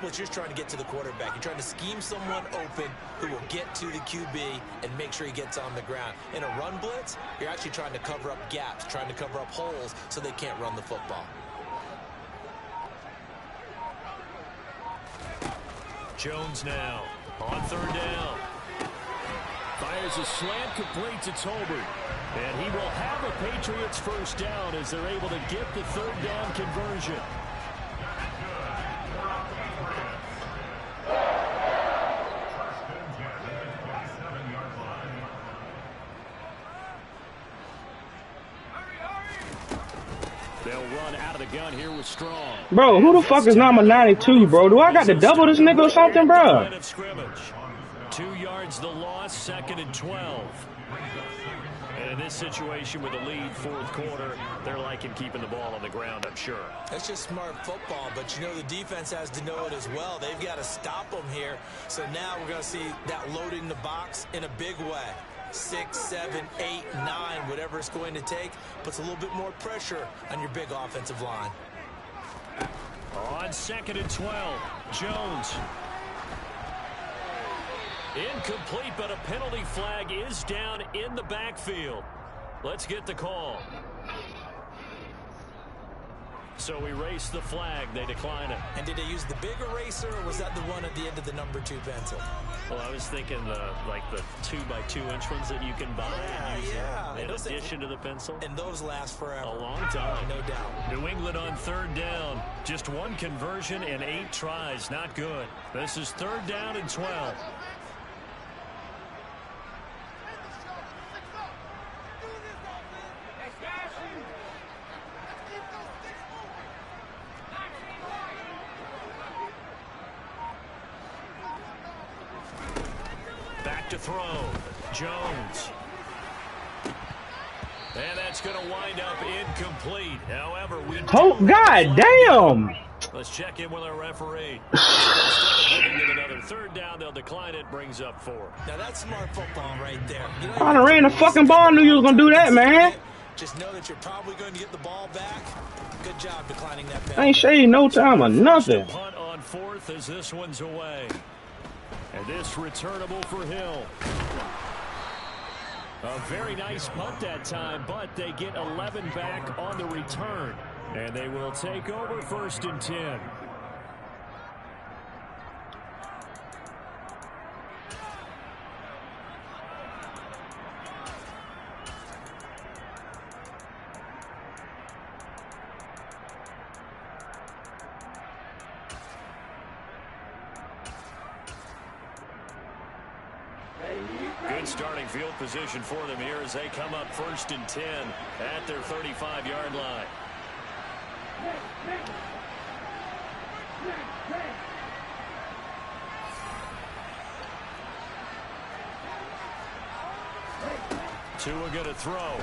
you're just trying to get to the quarterback. You're trying to scheme someone open who will get to the QB and make sure he gets on the ground. In a run blitz, you're actually trying to cover up gaps, trying to cover up holes so they can't run the football. Jones now on 3rd down. Fires a slant complete to Tolbert. And he will have a Patriots first down as they're able to get the 3rd down conversion. They'll run out of the gun here with Strong. Bro, who the fuck is number 92, bro? Do I got to double this nigga or something, bro? 2 yards the loss, 2nd and 12. And in this situation with a lead, fourth quarter, they're liking keeping the ball on the ground, I'm sure. That's just smart football, but you know the defense has to know it as well. They've got to stop them here. So now we're going to see that loaded in the box in a big way. 6, 7, 8, 9, whatever it's going to take, puts a little bit more pressure on your big offensive line. On 2nd and 12, Jones. Incomplete, but a penalty flag is down in the backfield. Let's get the call. So erase the flag. They decline it. And did they use the big eraser, or was that the one at the end of the number 2 pencil? Well, I was thinking like the 2x2-inch ones that you can buy in addition to the pencil. And those last forever. A long time. No doubt. New England on 3rd down. Just 1 conversion and 8 tries. Not good. This is 3rd down and 12. To throw. Jones. And that's going to wind up incomplete. However, oh, God damn. Let's check in with our referee. Instead of giving it another 3rd down, they'll decline it. Brings up 4. Now that's smart football right there. You know, I done ran the fucking ball. I knew you was going to do that, man. Just know that you're probably going to get the ball back. Good job declining that penalty. I ain't shaved no time or nothing. Punt on 4th as this one's away. And this returnable for Hill. A very nice punt that time, but they get 11 back on the return. And they will take over 1st and 10. Good starting field position for them here as they come up 1st and 10 at their 35-yard line. Tua going to throw.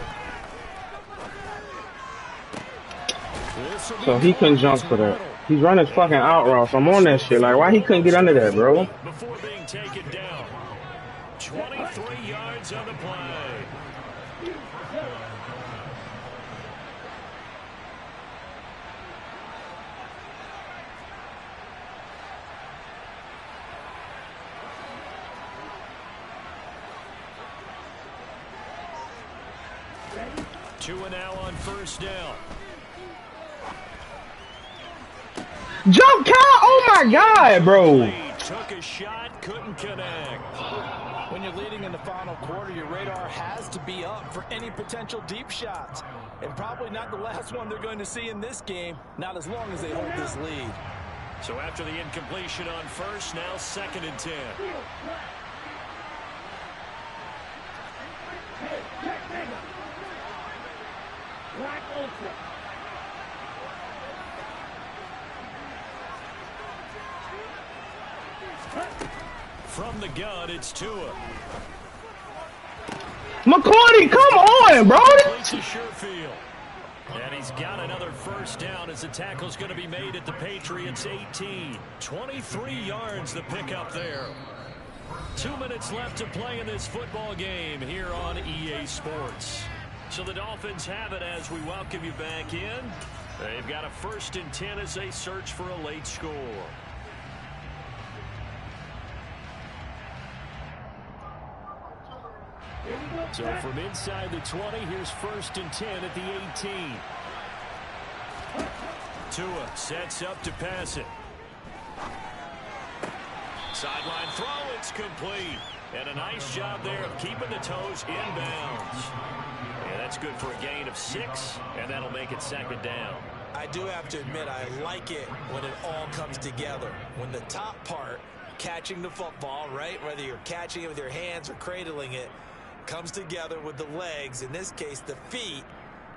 So he couldn't jump for that. He's running fucking out routes. I'm on that shit. Like, why he couldn't get under that, bro? Before being taken down. 23 yards on the play. Tua now on 1st down. Jump count! Oh my God, bro! Took a shot, couldn't connect. When you're leading in the final quarter, your radar has to be up for any potential deep shots. And probably not the last one they're going to see in this game, not as long as they hold this lead. So after the incompletion on first, now 2nd and 10. From the gun, it's Tua. McCourty, come on, bro. It's a sure field. And he's got another first down as the tackle's going to be made at the Patriots 18. 23 yards the pickup there. 2 minutes left to play in this football game here on EA Sports. So the Dolphins have it as we welcome you back in. They've got a 1st and 10 as they search for a late score. So from inside the 20, here's 1st and 10 at the 18. Tua sets up to pass it. Sideline throw, it's complete. And a nice job there of keeping the toes inbounds. And that's good for a gain of 6, and that'll make it 2nd down. I do have to admit, I like it when it all comes together. When the top part, catching the football, right, whether you're catching it with your hands or cradling it, comes together with the legs, in this case the feet,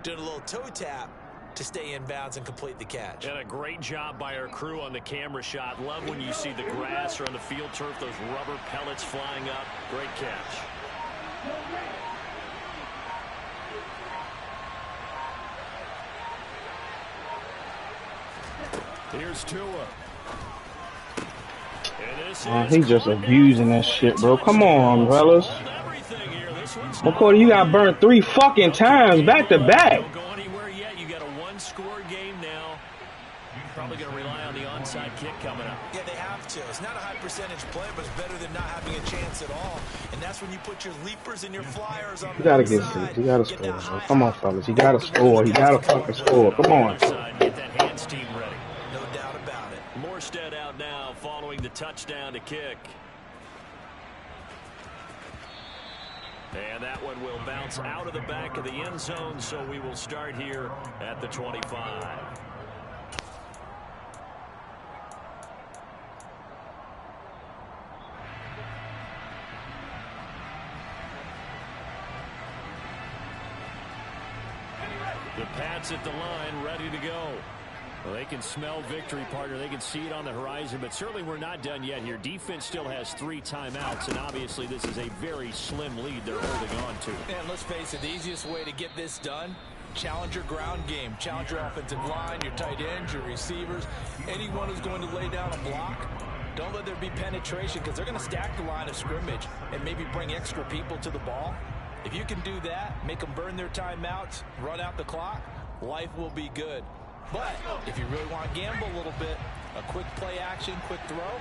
doing a little toe tap to stay in bounds and complete the catch. And a great job by our crew on the camera shot. Love when you see the grass or on the field turf, those rubber pellets flying up. Great catch. Here's Tua. He's just abusing that shit, bro. Come on, fellas. McCourty, you got burned 3 fucking times back to back. Don't go anywhere yet. You got a 1-score game now. Probably going to rely on the onside kick coming up. Yeah, they have to. It's not a high percentage play, but it's better than not having a chance at all. And that's when you put your leapers and your flyers on. You gotta get this. You gotta score, bro. Come on, fellas. You gotta score. You gotta fucking score. Come on. Get that hands team ready. No doubt about it. Morstead out now following the touchdown to kick. And that one will bounce out of the back of the end zone, so we will start here at the 25. The Pats at the line, ready to go. Well, they can smell victory, partner. They can see it on the horizon, but certainly we're not done yet here. Defense still has 3 timeouts, and obviously this is a very slim lead they're holding on to. And let's face it, the easiest way to get this done, challenge your ground game. Challenge your offensive line, your tight ends, your receivers. Anyone who's going to lay down a block, don't let there be penetration because they're going to stack the line of scrimmage and maybe bring extra people to the ball. If you can do that, make them burn their timeouts, run out the clock, life will be good. But if you really want to gamble a little bit, a quick play action, quick throw,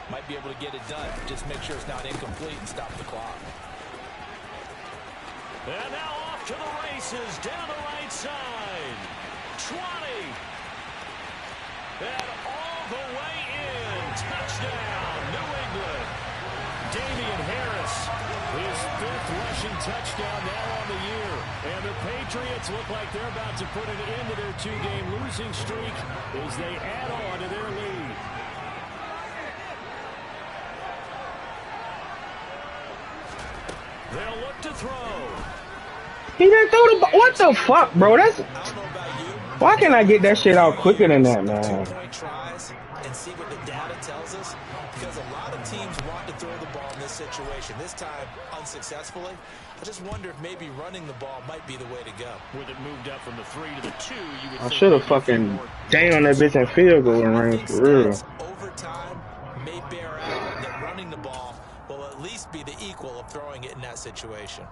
might be able to get it done. Just make sure it's not incomplete and stop the clock. And now off to the races, down the right side. 20. And all the way in. Touchdown, New England. Damian Harris, his 5th rushing touchdown now on the year. And the Patriots look like they're about to put an end to their 2-game losing streak as they add on to their lead. They'll look to throw. He didn't throw the ball. What the fuck, bro? That's. Why can't I get that shit out quicker than that, man? 2-point tries and see what the data tells us, because a lot of teams want to throw the ball in this situation. This time, unsuccessfully. I just wonder if maybe running the ball might be the way to go. With it moved up from the 3 to the 2, you would. I should have fucking down that bitch in field goal range for real. Over time, may bear out that running the ball will at least be the equal of throwing it in that situation.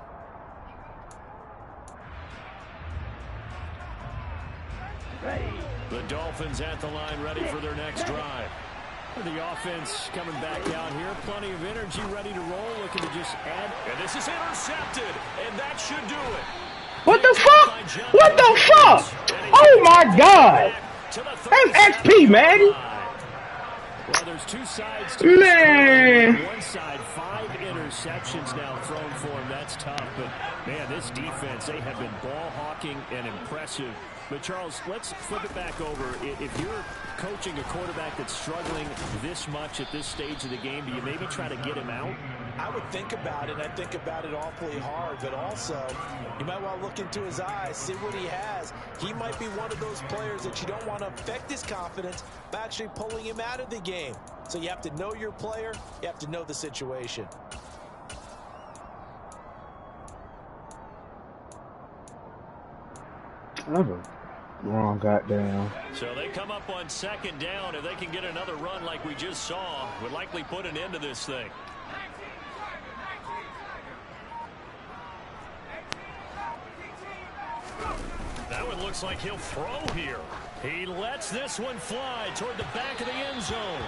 The Dolphins at the line, ready for their next drive. The offense coming back out here. Plenty of energy, ready to roll, looking to just add. And this is intercepted, and that should do it. What the fuck? What the fuck? Oh my God! That's XP, man. Well, there's two sides to this story. One side, 5 interceptions now thrown for him. That's tough. But, man, this defense, they have been ball hawking and impressive. But, Charles, let's flip it back over. If you're coaching a quarterback that's struggling this much at this stage of the game, do you maybe try to get him out? I would think about it. I think about it awfully hard. But also, you might want to look into his eyes, see what he has. He might be one of those players that you don't want to affect his confidence by actually pulling him out of the game. So you have to know your player. You have to know the situation. Wrong goddamn. So they come up on 2nd down. If they can get another run like we just saw, would likely put an end to this thing. That one looks like he'll throw here. He lets this one fly toward the back of the end zone.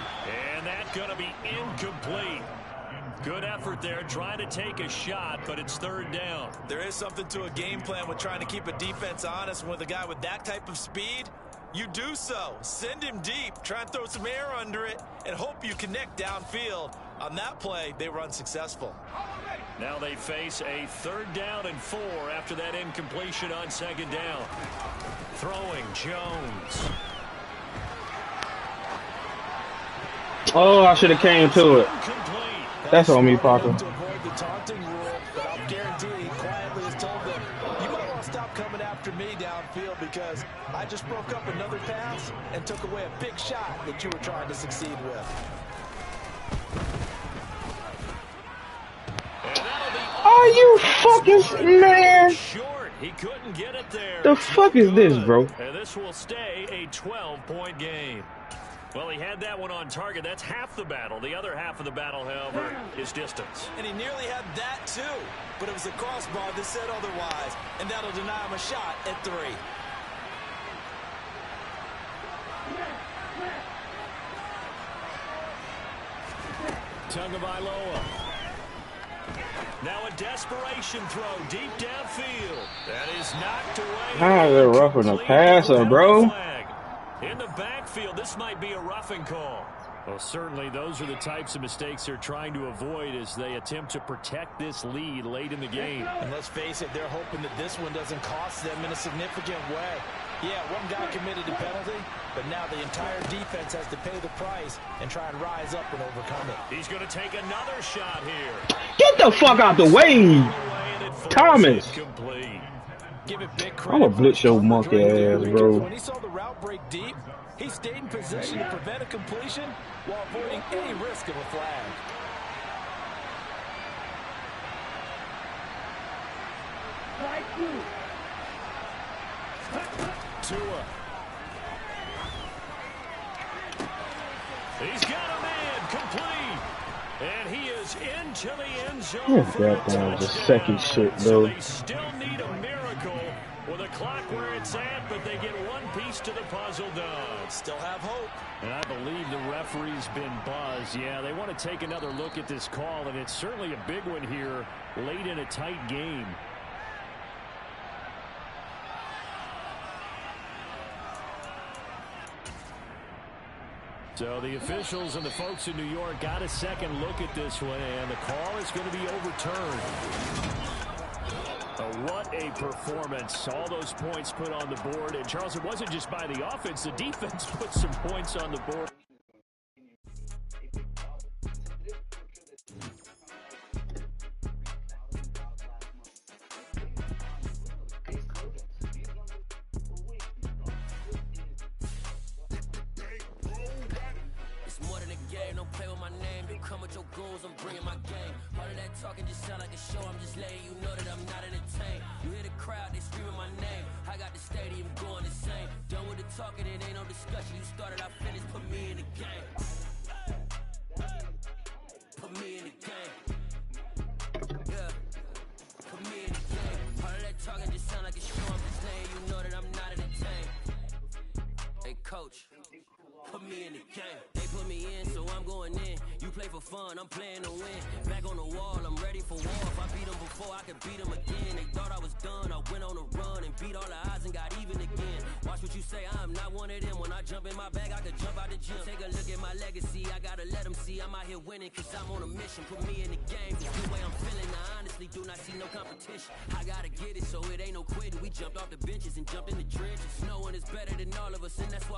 And that's going to be incomplete. Good effort there, trying to take a shot, but it's 3rd down. There is something to a game plan with trying to keep a defense honest. With a guy with that type of speed, you do so. Send him deep, try and throw some air under it, and hope you connect downfield. On that play, they were unsuccessful. Now they face a 3rd down and 4 after that incompletion on 2nd down. Throwing Jones. Oh, I should have came to it. That's on me, Parker. To avoid the taunting rule, but I'll guarantee he quietly has told them, you might want to stop coming after me downfield because I just broke up another pass and took away a big shot that you were trying to succeed with. Are you fucking man? Short. He couldn't get it there. The fuck is this, bro? And this will stay a 12-point game. Well, he had that one on target. That's half the battle. The other half of the battle, however, is distance. And he nearly had that, too. But it was a crossbar that said otherwise. And that'll deny him a shot at 3. Tagovailoa. Now a desperation throw deep downfield. That is knocked away. How they're roughing the passer, bro? In the backfield, this might be a roughing call. Well, certainly those are the types of mistakes they're trying to avoid as they attempt to protect this lead late in the game. And let's face it, they're hoping that this one doesn't cost them in a significant way. Yeah, one guy committed a penalty, but now the entire defense has to pay the price and try and rise up and overcome it. He's going to take another shot here. Get the fuck out the way, Thomas. Give it big credit. I'm gonna blitz your monkey ass, bro. When he saw the route break deep, he stayed in position to prevent a completion while avoiding any risk of a flag. Tua. He's got a man complete. And he is into the end zone. Goddamn, the second shit, though. So they still need a miracle with a clock where it's at, but they get one piece to the puzzle done. Still have hope. And I believe the referee's been buzzed. Yeah, they want to take another look at this call, and it's certainly a big one here late in a tight game. So the officials and the folks in New York got a second look at this one, and the call is going to be overturned. What a performance. All those points put on the board. And, Charles, it wasn't just by the offense. The defense put some points on the board. Talking just sound like a show. I'm just letting you know that I'm not entertained. You hear the crowd, they screaming my name. I got the stadium going insane. Done with the talking, it ain't no discussion. You started, I finished. Put me in the game. Put me in the game. Yeah. Put me in the game. All of that talking just sound like a show. I'm just letting you know that I'm not entertained. Hey, coach. Put me in the game. They put me in, so I'm going in. You play for fun, I'm playing to win. Back on the wall, I'm ready for war. If I beat them before, I could beat them again. They thought I was done, I went on a run and beat all the odds and got even again. Watch what you say, I'm not one of them. When I jump in my bag, I could jump out the gym. Take a look at my legacy, I gotta let them see I'm out here winning, cause I'm on a mission. Put me in the game, just the way I'm feeling. I honestly do not see no competition. I gotta get it, so it ain't no quitting. We jumped off the benches and jumped in the trenches. No one is better than all of us, and that's why